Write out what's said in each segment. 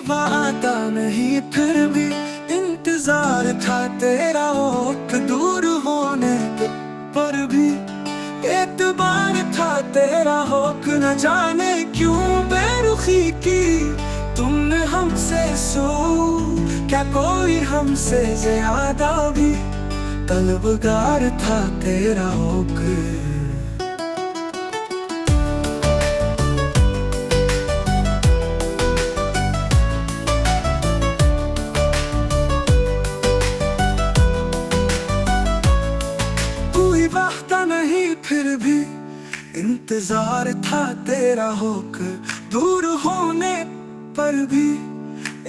वादा नहीं फिर भी इंतजार था तेरा होठ दूर होने पर भी एतबार था तेरा होठ न जाने क्यों बेरुखी की तुमने हमसे सो क्या कोई हमसे ज्यादा भी तलबगार था तेरा होठ। वादा नहीं फिर भी इंतजार था तेरा होकर दूर होने पर भी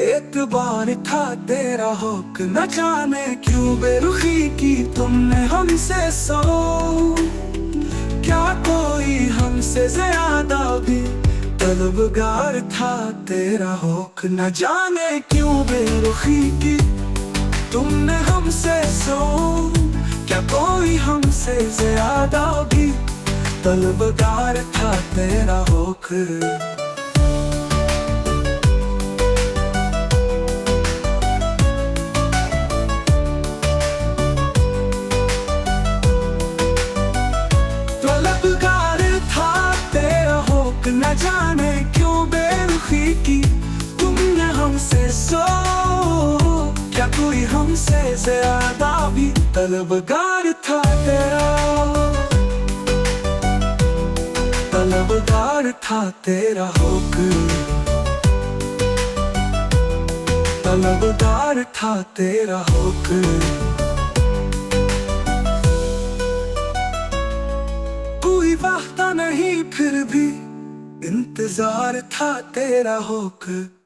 एतबार था तेरा होकर न जाने क्यों बेरुखी की तुमने हमसे सो क्या कोई हमसे ज्यादा भी तलबगार था तेरा होकर न जाने क्यों बेरुखी की तुमने हमसे सो क्या कोई हमसे ज्यादा भी तलबगार था तेरा होकर। तलबगार था तेरा होकर न जाने क्यों बेरुखी की तुमने हमसे सो क्या कोई हमसे ज्यादा भी तलबगार था तेरा तलबगार था तेरा होकर तलबगार था तेरा होकर। कोई वादा नहीं फिर भी इंतजार था तेरा होकर